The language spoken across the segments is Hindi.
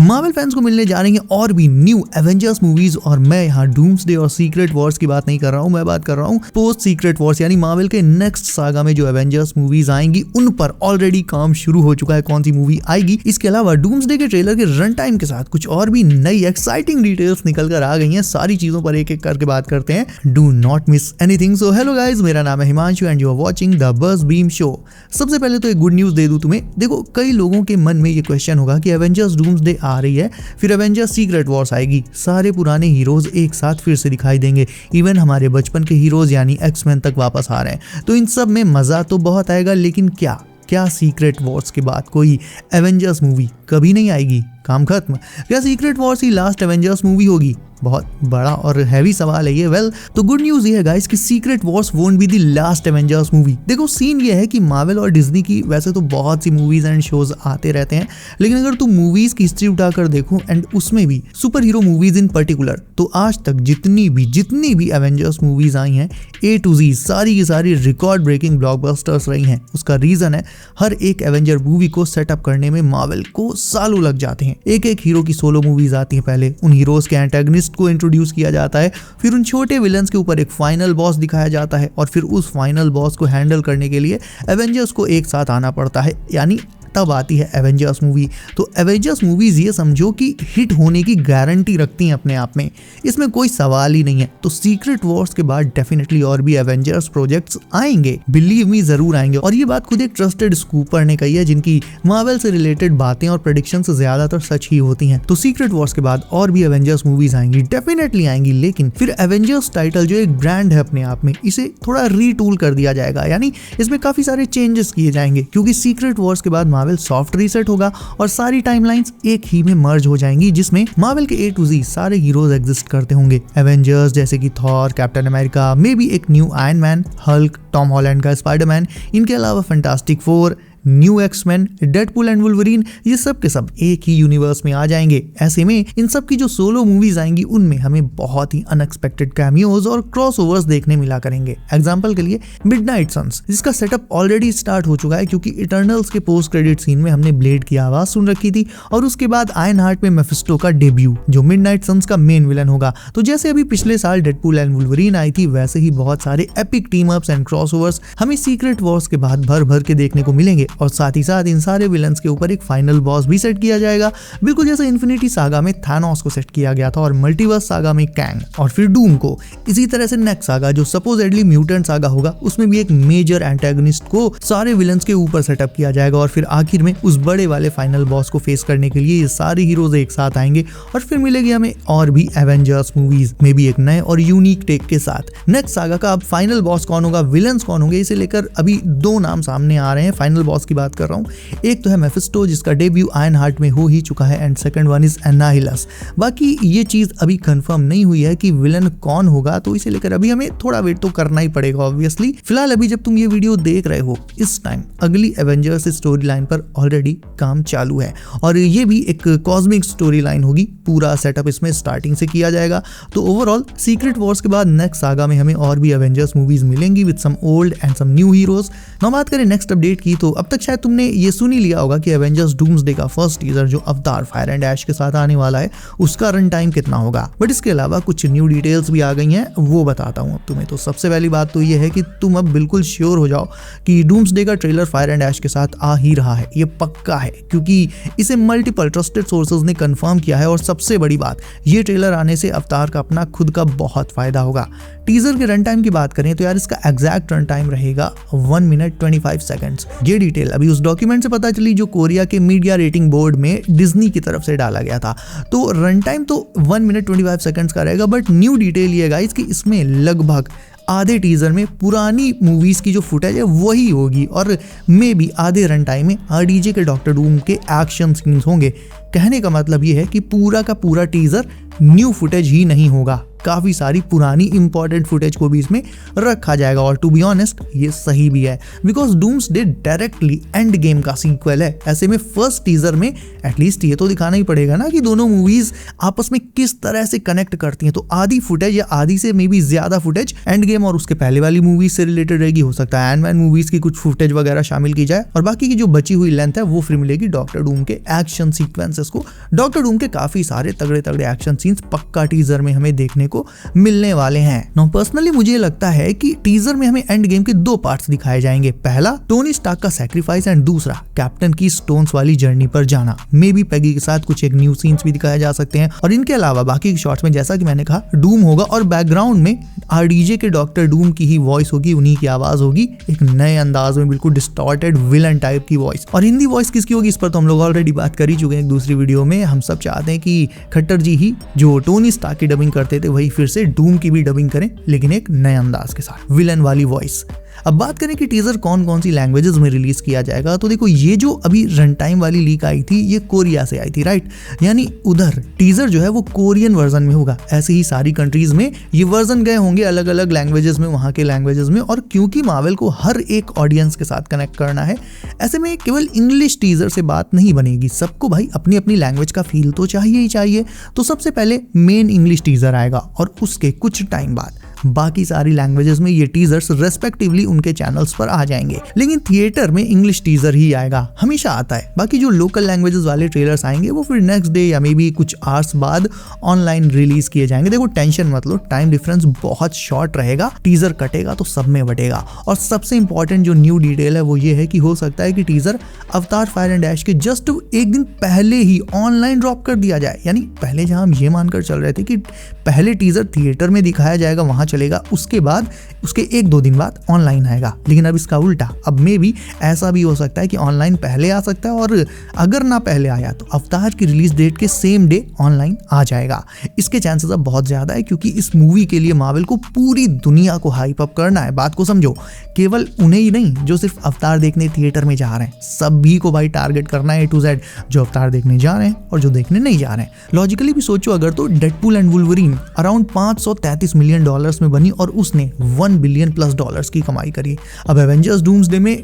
मार्वल फैंस को मिलने जा रही हैं और भी न्यू एवेंजर्स मूवीज, और मैं यहाँ डूम्सडे और सीक्रेट वॉर्स की बात नहीं कर रहा हूँ, मैं बात कर रहा हूँ पोस्ट सीक्रेट वॉर्स यानी मार्वल के नेक्स्ट सागा में जो एवेंजर्स मूवीज आएंगी उन पर ऑलरेडी काम शुरू हो चुका है, कौन सी मूवी आएगी। इसके अलावा डूम्सडे के ट्रेलर के रन टाइम के साथ कुछ और भी नई एक्साइटिंग डिटेल्स निकल कर आ गई हैं। सारी चीजों पर एक एक करके बात करते हैं, do not miss anything. So hello guys, मेरा नाम है Himanshu and you are watching the Buzz Beam show. सबसे पहले तो एक गुड न्यूज दे दूं तुम्हें। देखो, कई लोगों के मन में ये क्वेश्चन होगा कि एवेंजर्स डूम्सडे आ रही है, फिर एवेंजर्स सीक्रेट वॉर्स आएगी, सारे पुराने हीरोज एक साथ फिर से दिखाई देंगे, इवन हमारे बचपन के हीरोज यानी एक्स-मैन तक वापस आ रहे हैं, तो इन सब में मजा तो बहुत आएगा, लेकिन क्या सीक्रेट वॉर्स के बाद कोई एवेंजर्स मूवी कभी नहीं आएगी? काम खत्म। क्या सीक्रेट वॉर्स ही लास्ट एवेंजर्स मूवी होगी? बहुत बड़ा और हैवी सवाल है ये। वेल, तो गुड न्यूज ये है गाइस कि secret Wars won't be the last Avengers movie. देखो, सीन ये है कि मार्वल और डिज्नी की वैसे तो बहुत सी मूवीज एंड शोज आते रहते हैं, लेकिन अगर तुम मूवीज की हिस्ट्री उठाकर देखो एंड उसमें भी सुपर हीरो मूवीज इन पर्टिकुलर, तो आज तक जितनी भी एवेंजर्स मूवीज आई हैं A to Z सारी की सारी रिकॉर्ड ब्रेकिंग ब्लॉकबस्टर्स रही हैं। उसका रीजन है हर एक एवेंजर मूवी को सेटअप करने में मार्वल को सालों लग जाते हैं। एक एक हीरो की सोलो मूवीज आती हैं, पहले उन हीरोज के एंटेगनिस्ट को इंट्रोड्यूस किया जाता है, फिर उन छोटे विलन्स के ऊपर एक फाइनल बॉस दिखाया जाता है, और फिर उस फाइनल बॉस को हैंडल करने के लिए एवेंजर्स को एक साथ आना पड़ता है, यानी तब आती है एवेंजर्स मूवी। तो एवेंजर्स मूवीज ये समझो कि हिट होने की गारंटी रखती हैं अपने आप में, इसमें कोई सवाल ही नहीं है। तो सीक्रेट वॉर्स के बाद डेफिनेटली और भी एवेंजर्स प्रोजेक्ट्स आएंगे, बिलीव मी जरूर आएंगे, और ये बात खुद एक ट्रस्टेड स्कूपर ने कही है जिनकी मार्वल से रिलेटेड बातें और प्रेडिक्शंस ज्यादातर सच ही होती हैं। तो सीक्रेट वॉर्स के बाद और भी एवेंजर्स मूवीज आएंगी, डेफिनेटली आएंगी, लेकिन फिर एवेंजर्स टाइटल जो एक ब्रांड है अपने आप में, इसे थोड़ा रीटूल कर दिया जाएगा, यानी इसमें काफी सारे चेंजेस किए जाएंगे, क्योंकि सीक्रेट वॉर्स के बाद मार्वल सॉफ्ट रीसेट होगा और सारी टाइमलाइंस एक ही में मर्ज हो जाएंगी, जिसमें मार्वल के A to Z सारे हीरोज एग्जिस्ट करते होंगे। एवेंजर्स जैसे कि Thor, Captain America, maybe एक new Iron Man, Hulk, Tom Holland का स्पाइडरमैन, इनके अलावा Fantastic Four, new X Man, Deadpool and Wolverine, ये सब के सब एक ही यूनिवर्स में आ जाएंगे। ऐसे में इन सब की जो सोलो मूवीज आएंगी उनमें हमें बहुत ही अनएक्सपेक्टेड कैमियोज और क्रॉसओवर्स देखने मिला करेंगे। एग्जांपल के लिए मिडनाइट सन्स, जिसका सेटअप ऑलरेडी स्टार्ट हो चुका है, क्योंकि इटर्नल्स के पोस्ट क्रेडिट सीन में हमने ब्लेड की आवाज सुन रखी थी, और उसके बाद आयरन हार्ट में मेफिस्टो का डेब्यू, जो मिडनाइट सन्स का मेन विलन होगा। तो जैसे अभी पिछले साल डेडपूल एंड वुल्वरीन आई थी, वैसे ही बहुत सारे epic team ups and crossovers हमें सीक्रेट वॉर्स के बाद भर भर के देखने को मिलेंगे, और साथ ही साथ इन सारे विलन्स के ऊपर एक फाइनल बॉस भी सेट किया जाएगा, बिल्कुल जैसे इन्फिनिटी सागा में थानोस को सेट किया गया था और मल्टीवर्स सागा में कैंग, और फिर डूम को। इसी तरह से नेक्स्ट सागा जो सपोजेडली म्यूटेंट सागा होगा, उसमें भी एक मेजर एंटेगनिस्ट को सारे विलन्स के ऊपर सेटअप किया जाएगा, और फिर आखिर में उस बड़े वाले फाइनल बॉस को फेस करने के लिए ये सारे हीरोज एक साथ आएंगे, और फिर मिलेगी हमें और भी एवेंजर्स मूवीज में भी एक नए और यूनिक टेक के साथ। नेक्स्ट सागा का अब फाइनल बॉस कौन होगा, विलन्स कौन होंगे, इसे लेकर अभी दो नाम सामने आ रहे हैं। फाइनल बॉस की बात कर रहा हूँ, एक तो है मेफिस्टो जिसका डेब्यू आयरन हार्ट में हो ही चुका है, एंड सेकंड वन इज एनाहिलस। बाकी ये चीज अभी कंफर्म नहीं हुई है कि विलन कौन होगा, तो इसे लेकर अभी हमें थोड़ा वेट तो करना ही पड़ेगा ऑब्वियसली। फिलहाल अभी जब तुम ये वीडियो देख रहे हो, इस टाइम अगली एवेंजर्स स्टोरी लाइन पर ऑलरेडी काम चालू है, और ये भी एक कॉस्मिक स्टोरी लाइन होगी, पूरा सेटअप इसमें स्टार्टिंग से किया जाएगा। तो ओवरऑल सीक्रेट वॉर्स के बाद नेक्स्ट सागा में हमें और भी एवेंजर्स मूवीज मिलेंगी with some old and some new heroes. ना बात करें नेक्स्ट अपडेट की, तो अब तक शायद तुमने ये सुन ही लिया होगा कि एवेंजर्स डूम्सडे का फर्स्ट टीजर जो अवतार फायर एंड ऐश के साथ आने वाला है, उसका रन टाइम कितना होगा। बट इसके अलावा कुछ न्यू डिटेल्स भी आ गई हैं, वो बताता हूं अब तुम्हें। तो सबसे पहली बात तो ये है कि तुम अब बिल्कुल श्योर हो जाओ कि डूम्सडे का ट्रेलर फायर एंड ऐश के साथ आ ही रहा है, ये पक्का है, क्योंकि इसे मल्टीपल ट्रस्टेड सोर्सेज ने कंफर्म किया है। और सबसे बड़ी बात, ये ट्रेलर आने से अवतार का अपना खुद का बहुत फायदा होगा। टीजर के रन टाइम की बात करें तो यार इसका एग्जैक्ट रन टाइम रहेगा 1 मिनट 25 सेकंड्स। ये डिटेल अभी उस डॉक्यूमेंट से पता चली जो कोरिया के मीडिया रेटिंग बोर्ड में डिज्नी की तरफ से डाला गया था। तो रन टाइम तो 1 मिनट 25 सेकंड्स का रहेगा, बट न्यू डिटेल ये गाइस कि इसमें लगभग आधे टीजर में पुरानी मूवीज की जो फुटेज है वही होगी, और मे बी आधे रन टाइम में RDJ के डॉक्टर डूम के एक्शन सीन्स होंगे। कहने का मतलब ये है कि पूरा का पूरा टीजर न्यू फुटेज ही नहीं होगा, काफी सारी पुरानी इंपॉर्टेंट फुटेज को भी इसमें रखा जाएगा। और टू बी ऑनेस्ट ये सही भी है, because doomsday directly end game का सीक्वल है। ऐसे में फर्स्ट टीजर में एटलीस्ट ये तो दिखाना ही पड़ेगा ना कि दोनों मूवीज आपस में किस तरह से कनेक्ट करती हैं। तो आधी फुटेज या आधी से मे बी ज्यादा फुटेज एंड गेम और उसके पहले वाली मूवीज से रिलेटेड रहेगी। हो सकता है एंड मैन मूवीज की कुछ फुटेज वगैरह शामिल की जाए, और बाकी की जो बची हुई लेंथ है वो फिर मिलेगी डॉक्टर डूम के एक्शन सीक्वेंसेस को। डॉक्टर डूम के काफी सारे तगड़े तगड़े एक्शन सीन्स पक्का टीजर में हमें देखने को मिलने वाले हैं। नो पर्सनली मुझे लगता है कि टीजर में हमें एंड गेम के दो पार्ट्स दिखाए जाएंगे। पहला टोनी स्टार्क का सैक्रिफाइस एंड दूसरा कैप्टन की स्टोन्स वाली जर्नी पर जाना। मे बी पैगी के साथ कुछ एक न्यू सीन्स भी दिखाए जा सकते हैं। और इनके अलावा बाकी के शॉट्स में जैसा कि मैंने कहा डूम होगा और बैकग्राउंड में आरडीजे के डॉक्टर डूम की ही वॉइस होगी, उन्हीं की आवाज होगी, एक नए अंदाज में बिल्कुल डिस्टॉर्टेड विलन टाइप की वॉइस। और हिंदी वॉइस किसकी होगी इस पर तो हम लोग ऑलरेडी बात कर ही चुके हैं एक दूसरी वीडियो में। हम सब चाहते हैं कि खट्टर जी ही जो टोनी स्टार्क की डबिंग करते थे वही फिर से डूम की भी डबिंग करें, लेकिन एक नए अंदाज के साथ, विलन वाली वॉइस। अब बात करें कि टीजर कौन कौन सी लैंग्वेजेस में रिलीज किया जाएगा, तो देखो ये जो अभी रन टाइम वाली लीक आई थी ये कोरिया से आई थी, राइट। यानी उधर टीजर जो है वो कोरियन वर्जन में होगा। ऐसे ही सारी कंट्रीज में ये वर्जन गए होंगे अलग अलग लैंग्वेजेस में, वहां के लैंग्वेजेस में। और क्योंकि मार्वल को हर एक ऑडियंस के साथ कनेक्ट करना है, ऐसे में केवल इंग्लिश टीजर से बात नहीं बनेगी। सबको भाई अपनी अपनी लैंग्वेज का फील तो चाहिए ही चाहिए। तो सबसे पहले मेन इंग्लिश टीजर आएगा और उसके कुछ टाइम बाद बाकी सारी लैंग्वेजेस में ये टीजर्स रेस्पेक्टिवली उनके चैनल्स पर आ जाएंगे। लेकिन थिएटर में इंग्लिश टीजर ही आएगा, हमेशा आता है। बाकी जो लोकल लैंग्वेजेस वाले ट्रेलर्स आएंगे वो फिर नेक्स्ट डे या मे बी कुछ आवर्स बाद ऑनलाइन रिलीज किए जाएंगे। देखो टेंशन मत लो, टाइम डिफरेंस बहुत शॉर्ट रहेगा, टीजर कटेगा तो सब में बटेगा। और सबसे इंपॉर्टेंट जो न्यू डिटेल है वो ये है कि हो सकता है कि टीजर अवतार फायर एंड ऐश के जस्ट एक दिन पहले ही ऑनलाइन ड्रॉप कर दिया जाए। यानी पहले जहां हम ये मानकर चल रहे थे कि पहले टीजर थिएटर में दिखाया जाएगा, वहां चलेगा, उसके बाद उसके 1-2 दिन बाद ऑनलाइन आएगा। लेकिन अब इसका उल्टा, अब मे भी ऐसा भी हो सकता है कि ऑनलाइन पहले आ सकता है, और अगर ना पहले आया तो अवतार की रिलीज डेट के सेम डे ऑनलाइन आ जाएगा। इसके चांसेस अब बहुत ज्यादा है, क्योंकि इस मूवी के लिए मार्वल को पूरी दुनिया को हाइप अप करना है। बात को समझो, केवल उन्हें ही नहीं जो सिर्फ अवतार देखने थिएटर में जा रहे हैं, सभी को भाई टारगेट करना है A to Z, जो अवतार देखने जा रहे हैं और जो देखने नहीं जा रहे हैं। लॉजिकली भी सोचो अगर, तो Deadpool and Wolverine around $533 million में बनी और उसने $1 बिलियन प्लस की कमाई करी। अब एवेंजर्स डूम्सडे में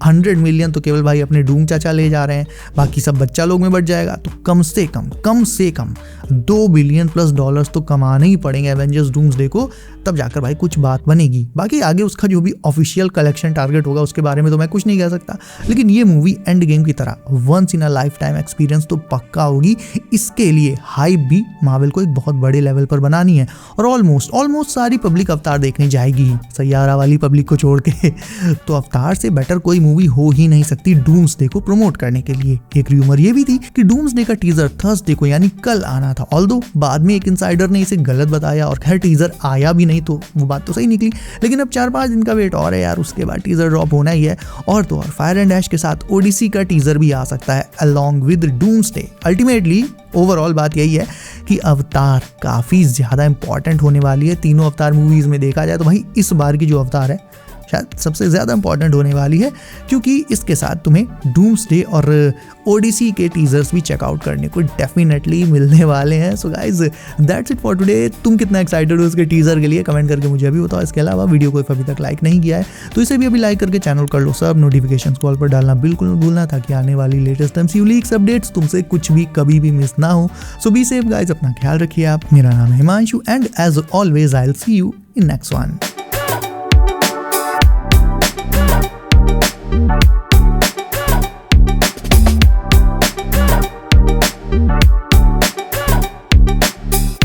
100 मिलियन तो केवल भाई अपने डूम चाचा ले जा रहे हैं, बाकी सब बच्चा लोग में बढ़ जाएगा। तो कम से कम $2 बिलियन प्लस तो कमाने ही पड़ेंगे एवेंजर्स डूम्सडे को, तब जाकर भाई कुछ बात बनेगी। बाकी आगे उसका जो भी ऑफिशियल कलेक्शन टारगेट होगा उसके बारे में तो मैं कुछ नहीं कह सकता, लेकिन ये मूवी एंड गेम की तरह once in a lifetime experience तो पक्का होगी। इसके लिए हाइप भी मार्वल को एक बहुत बड़े लेवल पर बनानी है, और ऑलमोस्ट सारी पब्लिक अवतार देखने जाएगी, सैयारा वाली पब्लिक को छोड़ के। तो अवतार से बेटर कोई मूवी हो ही नहीं सकती डूम्सडे को प्रमोट करने के लिए। एक रूमर ये भी थी कि डूम्सडे का टीजर थर्सडे को यानी कल आना था, ऑल्दो बाद में एक इनसाइडर ने इसे गलत बताया और खैर टीजर आया भी नहीं, तो वो बात तो सही निकली। लेकिन अब 4-5 दिन का वेट और है यार, उसके बाद टीजर ड्रॉप होना ही है। और तो और फायर एंड ऐश के साथ ओडिसी का टीजर भी आ सकता है along with doomsday. Ultimately overall बात यही है कि अवतार काफी ज्यादा इंपॉर्टेंट होने वाली है। तीनों अवतार मूवीज में देखा जाए तो भाई इस बार की जो अवतार है शायद सबसे ज्यादा इंपॉर्टेंट होने वाली है, क्योंकि इसके साथ तुम्हें डूम्सडे और ओडिसी के टीजर्स भी चेकआउट करने को डेफिनेटली मिलने वाले हैं। So guys that's it for today. तुम कितना एक्साइटेड हो इसके टीजर के लिए कमेंट करके मुझे अभी बताओ। इसके अलावा वीडियो को अभी तक लाइक नहीं किया है तो इसे भी अभी लाइक करके चैनल कर लो सब, नोटिफिकेशन कॉल पर डालना बिल्कुल नहीं भूलना, ताकि आने वाली लेटेस्ट MCU लीक्स अपडेट्स तुमसे कुछ भी कभी भी मिस ना हो। सो बी सेफ गाइज, अपना ख्याल रखिए आप। मेरा नाम है Himanshu and as always I will see you in next one.